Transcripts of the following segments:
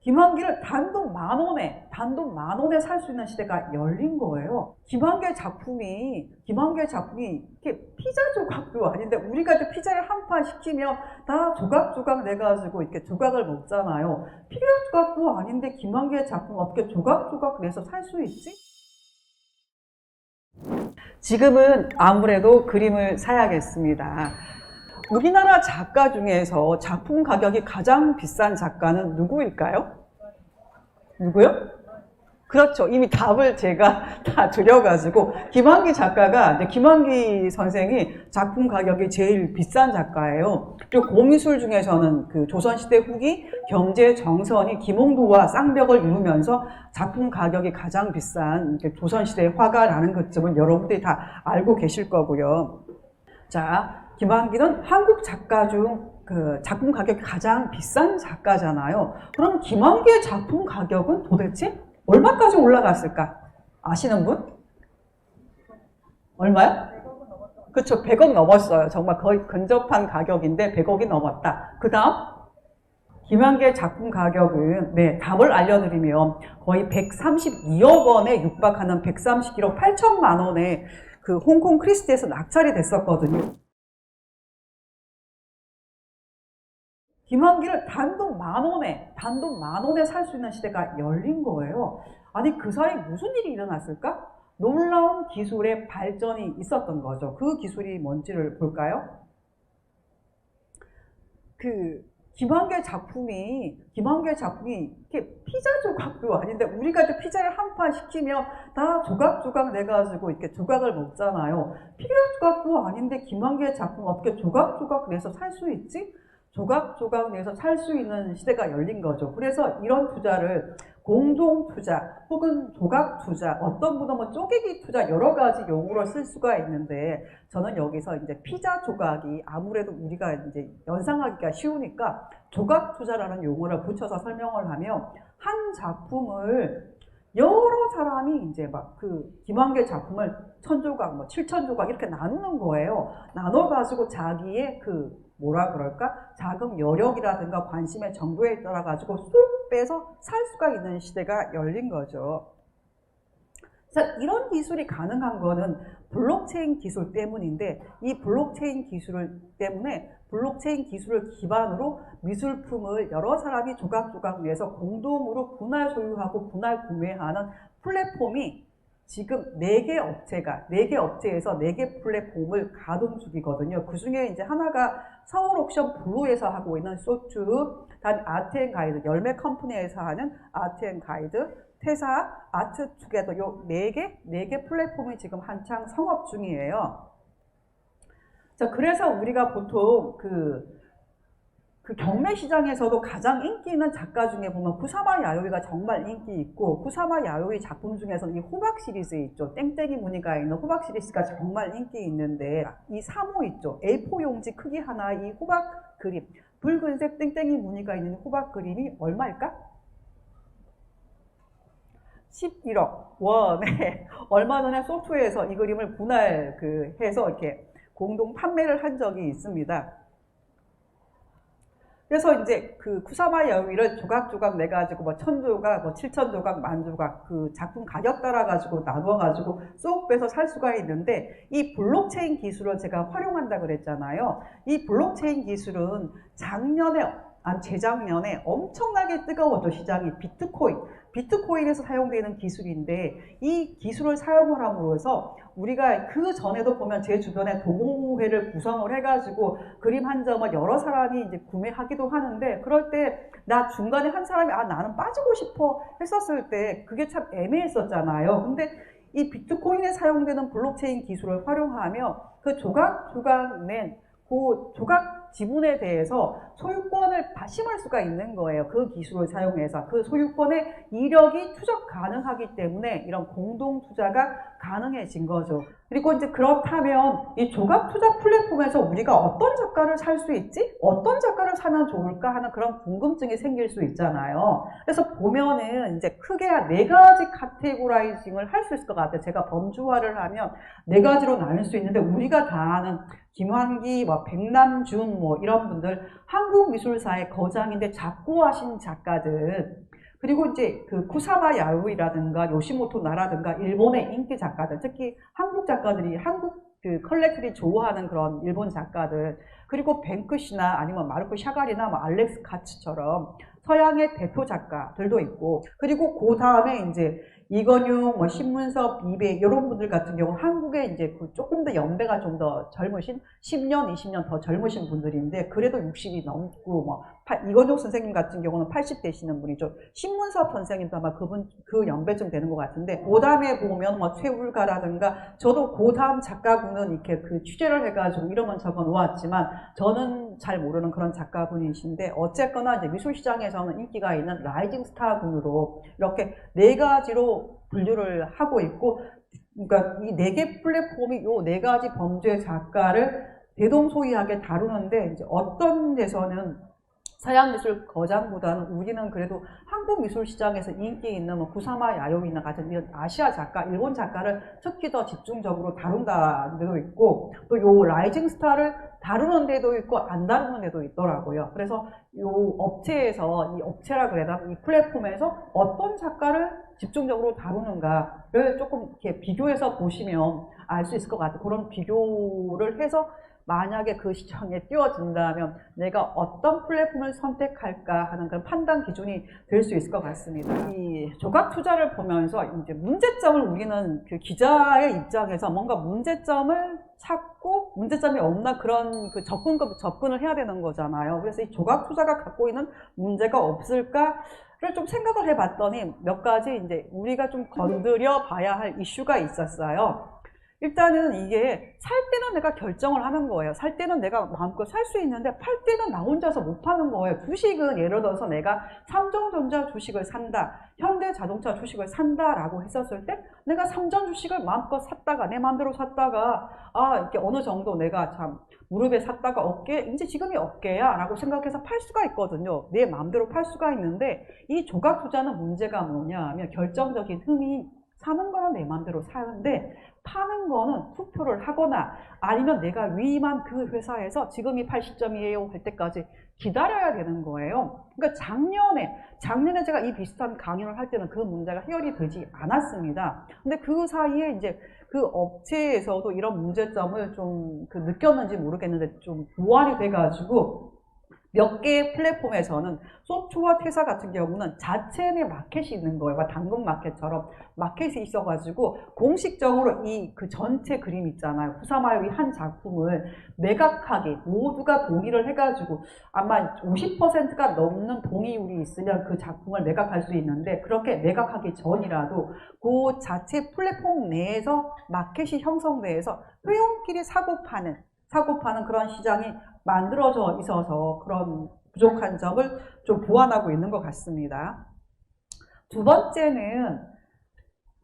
김한길을 단돈 10,000원에 살 수 있는 시대가 열린 거예요. 김한길 작품이 이렇게 피자 조각도 아닌데, 우리가 이제 피자를 한 판 시키면 다 조각조각 내가지고 이렇게 조각을 먹잖아요. 피자 조각도 아닌데 김한길 작품 어떻게 조각조각 내서 살 수 있지? 지금은 아무래도 그림을 사야겠습니다. 우리나라 작가 중에서 작품 가격이 가장 비싼 작가는 누구일까요? 누구요? 그렇죠. 이미 답을 제가 다 드려가지고, 김한기 작가가, 김한기 선생이 작품 가격이 제일 비싼 작가예요. 그리고 고미술 중에서는 그 조선시대 후기 경제 정선이 김홍도와 쌍벽을 이루면서 작품 가격이 가장 비싼 조선시대 화가라는 것쯤은 여러분들이 다 알고 계실 거고요. 자, 김한기는 한국 작가 중 그 작품 가격이 가장 비싼 작가잖아요. 그럼 김한기의 작품 가격은 도대체 얼마까지 올라갔을까? 아시는 분? 얼마요? 그렇죠. 100억 넘었어요. 정말 거의 근접한 가격인데 100억이 넘었다. 그 다음 김한기의 작품 가격은, 답을 알려드리면 거의 132억 원에 육박하는 131억 8천만 원에 그 홍콩 크리스티에서 낙찰이 됐었거든요. 김한길을 단돈 10,000원에 살 수 있는 시대가 열린 거예요. 아니, 그 사이 무슨 일이 일어났을까? 놀라운 기술의 발전이 있었던 거죠. 그 기술이 뭔지를 볼까요? 김한길 작품이 이렇게 피자 조각도 아닌데, 우리가 이제 피자를 한 판 시키면 다 조각조각 내가지고 이렇게 조각을 먹잖아요. 피자 조각도 아닌데 김한길 작품 어떻게 조각조각 내서 살 수 있지? 조각조각 내서 살 수 있는 시대가 열린 거죠. 그래서 이런 투자를 공동투자 혹은 조각투자, 어떤 분은 뭐 쪼개기 투자, 여러 가지 용어로 쓸 수가 있는데, 저는 여기서 이제 피자 조각이 아무래도 우리가 이제 연상하기가 쉬우니까 조각투자라는 용어를 붙여서 설명을 하면, 한 작품을 여러 사람이 이제 막 그 김한길 작품을 1,000조각, 뭐 7,000조각 이렇게 나누는 거예요. 나눠가지고 자기의 자금 여력이라든가 관심의 정도에 따라 가지고 쏙 빼서 살 수가 있는 시대가 열린 거죠. 자, 이런 기술이 가능한 거는 블록체인 기술 때문인데, 이 블록체인 기술 때문에 블록체인 기술을 기반으로 미술품을 여러 사람이 조각조각 내서 공동으로 분할 소유하고 분할 구매하는 플랫폼이 지금 4개 업체에서 4개 플랫폼을 가동 중이거든요. 그 중에 이제 하나가 서울 옥션 블루에서 하고 있는 소추, 다음 아트앤가이드, 열매 컴퍼니에서 하는 아트앤가이드, 퇴사, 아트투게더, 요 4개 플랫폼이 지금 한창 성업 중이에요. 자, 그래서 우리가 보통 그 경매 시장에서도 가장 인기 있는 작가 중에 보면 구사마 야요이가 정말 인기 있고, 구사마 야요이 작품 중에서는 이 호박 시리즈 있죠. 땡땡이 무늬가 있는 호박 시리즈가 정말 인기 있는데, 이 3호 있죠. A4 용지 크기 하나 이 호박 그림, 붉은색 땡땡이 무늬가 있는 호박 그림이 얼마일까? 11억 원에 얼마 전에 소프트웨어에서 이 그림을 해서 이렇게 공동 판매를 한 적이 있습니다. 그래서 이제 그 쿠사마 야요이를 조각조각 내가지고 뭐 1,000조각, 뭐 7,000조각, 10,000조각 그 작품 가격 따라가지고 나눠가지고 쏙 빼서 살 수가 있는데, 이 블록체인 기술을 제가 활용한다 그랬잖아요. 이 블록체인 기술은 재작년에 엄청나게 뜨거웠죠. 시장이 비트코인에서 사용되는 기술인데, 이 기술을 사용을 함으로써 우리가 그 전에도 보면 제 주변에 동호회를 구성을 해가지고 그림 한 점을 여러 사람이 이제 구매하기도 하는데, 그럴 때 나 중간에 한 사람이 나는 빠지고 싶어 했었을 때 그게 참 애매했었잖아요. 근데 이 비트코인에 사용되는 블록체인 기술을 활용하며 그 조각조각 낸 그 조각 지분에 대해서 소유권을 심을 수가 있는 거예요. 그 기술을 사용해서 그 소유권의 이력이 추적 가능하기 때문에 이런 공동 투자가 가능해진 거죠. 그리고 이제 그렇다면 이 조각 투자 플랫폼에서 우리가 어떤 작가를 살 수 있지? 어떤 작가를 사면 좋을까 하는 그런 궁금증이 생길 수 있잖아요. 그래서 보면은 이제 크게 4가지 카테고라이징을 할 수 있을 것 같아요. 제가 범주화를 하면 4가지로 나눌 수 있는데, 우리가 다 아는 김한기, 백남준 이런 분들, 한국 미술사의 거장인데 작고하신 작가들, 그리고 이제 그 쿠사마 야루이라든가 요시모토 나라든가 일본의 인기 작가들, 특히 한국 작가들이 한국 그 컬렉터들이 좋아하는 그런 일본 작가들, 그리고 뱅크시나 아니면 마르코 샤갈이나 뭐 알렉스 카츠처럼 서양의 대표 작가들도 있고, 그리고 그 다음에 이제 이건용, 뭐 신문섭, 이배 이런 분들 같은 경우는 한국에 이제 그 조금 더 연배가 좀 더 젊으신 10년, 20년 더 젊으신 분들인데 그래도 60이 넘고 뭐 이건용 선생님 같은 경우는 80 되시는 분이죠. 신문섭 선생님도 아마 그분 그 연배쯤 되는 것 같은데 그 다음에 보면 뭐 최울가라든가 저도 그 다음 작가분은 이렇게 그 취재를 해가지고 이름은 적어 놓았지만 저는 잘 모르는 그런 작가분이신데 어쨌거나 이제 미술시장에서는 인기가 있는 라이징 스타군으로 이렇게 네 가지로 분류를 하고 있고, 그러니까 이 네 개 플랫폼이 요 네 가지 범주의 작가를 대동소이하게 다루는데 이제 어떤 데서는 서양미술 거장보다는 우리는 그래도 한국 미술 시장에서 인기 있는 뭐 구사마 야요이나 같은 이런 아시아 작가, 일본 작가를 특히 더 집중적으로 다룬다는 데도 있고 또 요 라이징 스타를 다루는 데도 있고 안 다루는 데도 있더라고요. 그래서 요 업체에서 이 업체라 그래야 되나 이 플랫폼에서 어떤 작가를 집중적으로 다루는가를 조금 이렇게 비교해서 보시면 알 수 있을 것 같아요. 그런 비교를 해서 만약에 그 시장에 뛰어든다면 내가 어떤 플랫폼을 선택할까 하는 그런 판단 기준이 될 수 있을 것 같습니다. 이 조각 투자를 보면서 이제 문제점을 우리는 그 기자의 입장에서 뭔가 문제점을 찾고 문제점이 없나 그런 그 접근을 해야 되는 거잖아요. 그래서 이 조각 투자가 갖고 있는 문제가 없을까를 좀 생각을 해봤더니 몇 가지 이제 우리가 좀 건드려 봐야 할 이슈가 있었어요. 일단은 이게 살 때는 내가 결정을 하는 거예요. 살 때는 내가 마음껏 살 수 있는데 팔 때는 나 혼자서 못 파는 거예요. 주식은 예를 들어서 내가 삼성전자 주식을 산다, 현대자동차 주식을 산다라고 했었을 때 내가 삼전 주식을 마음껏 샀다가 내 마음대로 샀다가 이렇게 어느 정도 내가 참 무릎에 샀다가 어깨, 이제 지금이 어깨야 라고 생각해서 팔 수가 있거든요. 내 마음대로 팔 수가 있는데 이 조각 투자는 문제가 뭐냐 하면 결정적인 흠이 사는 거는 내 마음대로 사는데 파는 거는 투표를 하거나 아니면 내가 위임한 그 회사에서 지금이 80점이에요 할 때까지 기다려야 되는 거예요. 그러니까 작년에 제가 이 비슷한 강연을 할 때는 그 문제가 해결이 되지 않았습니다. 근데 그 사이에 이제 그 업체에서도 이런 문제점을 좀 그 느꼈는지 모르겠는데 좀 보완이 돼가지고 몇 개의 플랫폼에서는 소프트웨어 회사 같은 경우는 자체 내 마켓이 있는 거예요. 당근 마켓처럼 마켓이 있어가지고 공식적으로 이 그 전체 그림 있잖아요. 후사마요의 한 작품을 매각하기 모두가 동의를 해가지고 아마 50%가 넘는 동의율이 있으면 그 작품을 매각할 수 있는데 그렇게 매각하기 전이라도 그 자체 플랫폼 내에서 마켓이 형성돼서 회원끼리 사고 파는 그런 시장이 만들어져 있어서 그런 부족한 점을 좀 보완하고 있는 것 같습니다. 두 번째는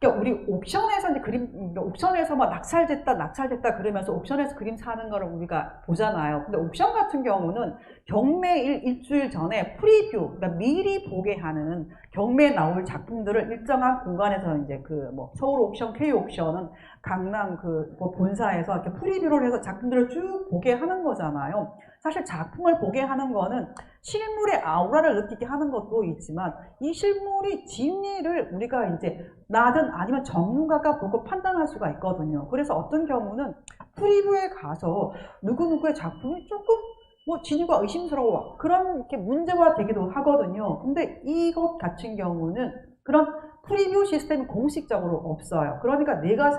그러니까 우리 옥션에서 이제 옥션에서 막 낙찰됐다 그러면서 옥션에서 그림 사는 거를 우리가 보잖아요. 근데 옥션 같은 경우는 경매일 일주일 전에 프리뷰, 그러니까 미리 보게 하는 경매에 나올 작품들을 일정한 공간에서 이제 그 뭐 서울 옥션, K 옥션은 강남 그 뭐 본사에서 이렇게 프리뷰를 해서 작품들을 쭉 보게 하는 거잖아요. 사실 작품을 보게 하는 거는 실물의 아우라를 느끼게 하는 것도 있지만 이 실물이 진리를 우리가 이제 나든 아니면 전문가가 보고 판단할 수가 있거든요. 그래서 어떤 경우는 프리뷰에 가서 누구누구의 작품이 조금 뭐 진위가 의심스러워 그런 이렇게 문제화 되기도 하거든요. 근데 이것 같은 경우는 그런 프리뷰 시스템이 공식적으로 없어요. 그러니까 내가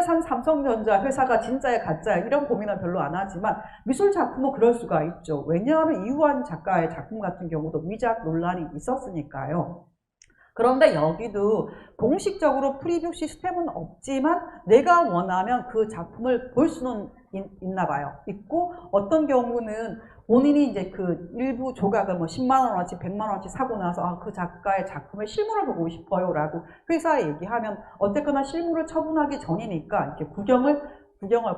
산 삼성전자 회사가 진짜야 가짜야 이런 고민은 별로 안 하지만 미술 작품은 그럴 수가 있죠. 왜냐하면 이후한 작가의 작품 같은 경우도 위작 논란이 있었으니까요. 그런데 여기도 공식적으로 프리뷰 시스템은 없지만 내가 원하면 그 작품을 볼 수는 있나 봐요. 있고 어떤 경우는 본인이 이제 그 일부 조각을 뭐 10만원어치, 100만원어치 사고 나서 그 작가의 작품의 실물을 보고 싶어요 라고 회사에 얘기하면 어쨌거나 실물을 처분하기 전이니까 이렇게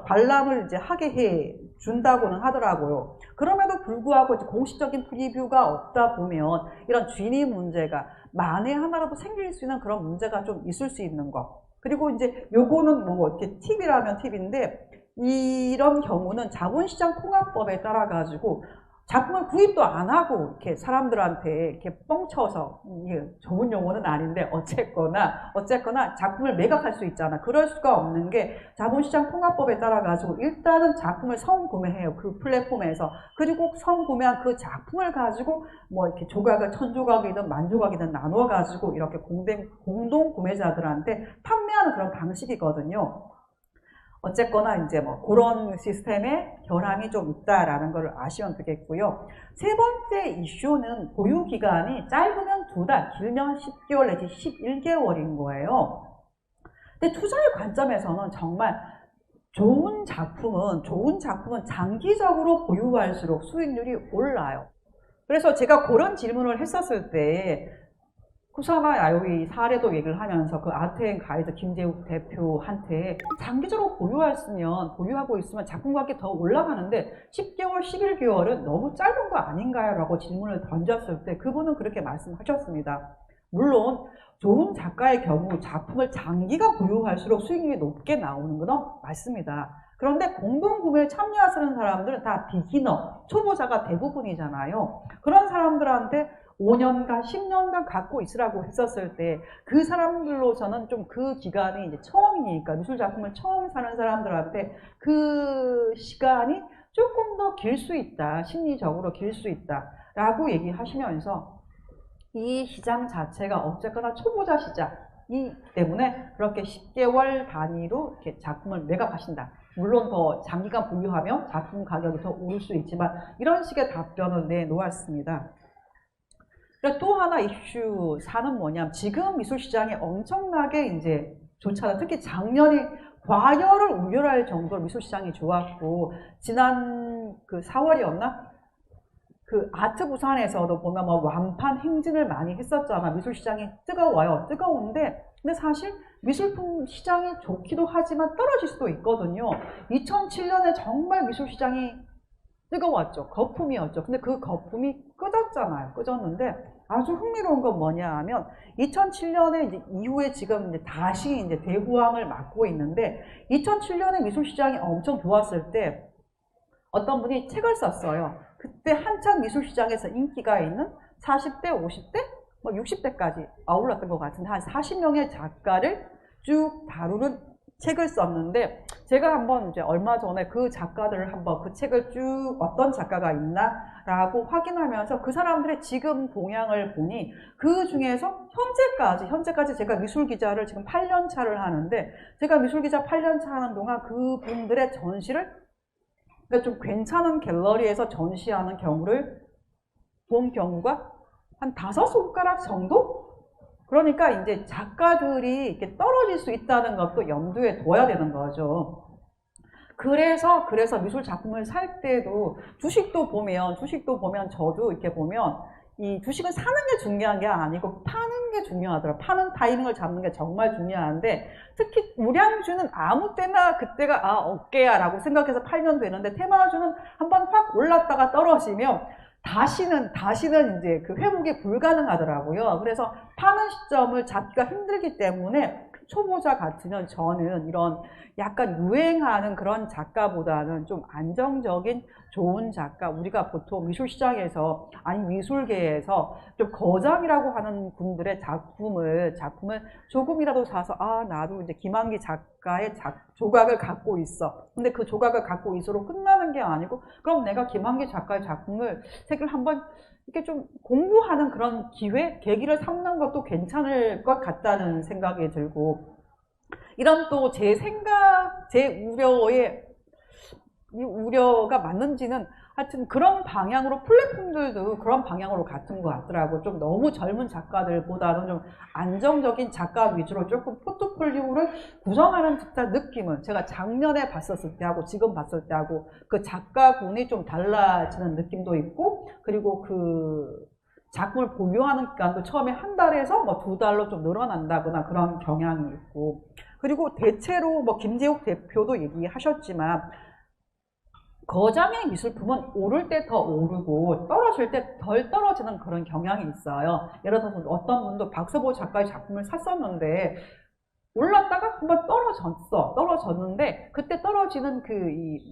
관람을 이제 하게 해 준다고는 하더라고요. 그럼에도 불구하고 이제 공식적인 프리뷰가 없다 보면 이런 진위 문제가 만에 하나라도 생길 수 있는 그런 문제가 좀 있을 수 있는 것. 그리고 이제 요거는 뭐 이렇게 팁이라면 팁인데 이런 경우는 자본시장 통합법에 따라 가지고 작품을 구입도 안 하고 이렇게 사람들한테 이렇게 뻥쳐서, 이게 좋은 용어는 아닌데 어쨌거나 작품을 매각할 수 있잖아. 그럴 수가 없는 게 자본시장 통합법에 따라 가지고 일단은 작품을 성구매해요. 그 플랫폼에서. 그리고 성구매한 그 작품을 가지고 뭐 이렇게 조각을 1000조각이든 10,000조각이든 나눠 가지고 이렇게 공동 구매자들한테 판매하는 그런 방식이거든요. 어쨌거나 이제 뭐 그런 시스템에 결함이 좀 있다라는 걸 아시면 되겠고요. 세 번째 이슈는 보유 기간이 짧으면 2달, 길면 10개월 내지 11개월인 거예요. 근데 투자의 관점에서는 정말 좋은 작품은 장기적으로 보유할수록 수익률이 올라요. 그래서 제가 그런 질문을 했었을 때 쿠사마 야요이 사례도 얘기를 하면서 그 아트앤 가이드 김재욱 대표한테 장기적으로 보유하고 있으면 작품 가격이 더 올라가는데 10개월, 11개월은 너무 짧은 거 아닌가요? 라고 질문을 던졌을 때 그분은 그렇게 말씀하셨습니다. 물론 좋은 작가의 경우 작품을 장기간 보유할수록 수익률이 높게 나오는 건 맞습니다. 그런데 공동구매에 참여하시는 사람들은 다 비기너, 초보자가 대부분이잖아요. 그런 사람들한테 5년간, 10년간 갖고 있으라고 했었을 때 그 사람들로서는 좀 그 기간이 이제 처음이니까 미술 작품을 처음 사는 사람들한테 그 시간이 조금 더 길 수 있다, 심리적으로 길 수 있다 라고 얘기하시면서 이 시장 자체가 어쨌거나 초보자 시장이기 때문에 그렇게 10개월 단위로 이렇게 작품을 매각하신다. 물론 더 장기간 보유하면 작품 가격이 더 오를 수 있지만 이런 식의 답변을 내놓았습니다. 또 하나 이슈 사는 뭐냐면 지금 미술 시장이 엄청나게 이제 좋잖아. 특히 작년에 과열을 우려할 정도로 미술 시장이 좋았고 지난 그 4월이었나? 그 아트 부산에서도 보면 뭐 완판 행진을 많이 했었잖아. 미술 시장이 뜨거워요. 뜨거운데 근데 사실 미술품 시장이 좋기도 하지만 떨어질 수도 있거든요. 2007년에 정말 미술 시장이 뜨거웠죠. 거품이었죠. 근데 그 거품이 꺼졌잖아요. 꺼졌는데 아주 흥미로운 건 뭐냐 하면 2007년에 이제 이후에 지금 이제 다시 이제 대후황을 맞고 있는데 2007년에 미술 시장이 엄청 좋았을 때 어떤 분이 책을 썼어요. 그때 한창 미술 시장에서 인기가 있는 40대, 50대, 뭐 60대까지 아울렀던 것 같은데 한 40명의 작가를 쭉 다루는 책을 썼는데 제가 한번 이제 얼마 전에 그 작가들을 한번 그 책을 쭉 어떤 작가가 있나라고 확인하면서 그 사람들의 지금 동향을 보니 그 중에서 현재까지 제가 미술 기자를 지금 8년 차를 하는데 제가 미술 기자 8년 차 하는 동안 그분들의 전시를 그러니까 좀 괜찮은 갤러리에서 전시하는 경우를 본 경우가 한 5손가락 정도? 그러니까 이제 작가들이 이렇게 떨어질 수 있다는 것도 염두에 둬야 되는 거죠. 그래서 미술 작품을 살 때도 주식도 보면 저도 이렇게 보면 이 주식은 사는 게 중요한 게 아니고 파는 게 중요하더라고요. 파는 타이밍을 잡는 게 정말 중요한데 특히 우량주는 아무 때나 그때가 어깨야 라고 생각해서 팔면 되는데 테마주는 한번 확 올랐다가 떨어지면 다시는 이제 그 회복이 불가능하더라고요. 그래서 파는 시점을 잡기가 힘들기 때문에 초보자 같으면 저는 이런 약간 유행하는 그런 작가보다는 좀 안정적인 좋은 작가, 우리가 보통 미술시장에서 아니 미술계에서 좀 거장이라고 하는 분들의 작품을 조금이라도 사서 나도 이제 김한기 작가의 조각을 갖고 있어. 근데 그 조각을 갖고 있어로 끝나는 게 아니고 그럼 내가 김한기 작가의 책을 한번 이렇게 좀 공부하는 그런 계기를 삼는 것도 괜찮을 것 같다는 생각이 들고 이런 또 제 우려가 맞는지는 하여튼 그런 방향으로 플랫폼들도 그런 방향으로 같은 것 같더라고요. 좀 너무 젊은 작가들보다는 좀 안정적인 작가 위주로 조금 포트폴리오를 구성하는 듯한 느낌은 제가 작년에 봤었을 때하고 지금 봤을 때하고 그 작가군이 좀 달라지는 느낌도 있고 그리고 그 작품을 보유하는 기간도 처음에 한 달에서 뭐 2달로 좀 늘어난다거나 그런 경향이 있고 그리고 대체로 뭐 김재욱 대표도 얘기하셨지만 거장의 미술품은 오를 때 더 오르고 떨어질 때 덜 떨어지는 그런 경향이 있어요. 예를 들어서 어떤 분도 박서보 작가의 작품을 샀었는데 올랐다가 한번 떨어졌는데 그때 떨어지는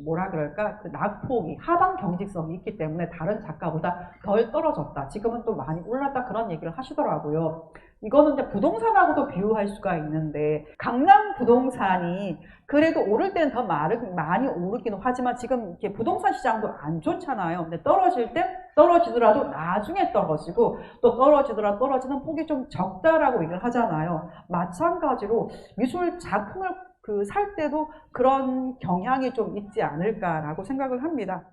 뭐라 그럴까, 그 낙폭이, 하방 경직성이 있기 때문에 다른 작가보다 덜 떨어졌다. 지금은 또 많이 올랐다, 그런 얘기를 하시더라고요. 이거는 이제 부동산하고도 비유할 수가 있는데, 강남 부동산이 그래도 오를 때는 더 많이 오르기는 하지만 지금 이렇게 부동산 시장도 안 좋잖아요. 근데 떨어질 때 떨어지더라도 나중에 떨어지고, 또 떨어지는 폭이 좀 적다라고 얘기를 하잖아요. 마찬가지로 미술 작품을 살 때도 그런 경향이 좀 있지 않을까라고 생각을 합니다.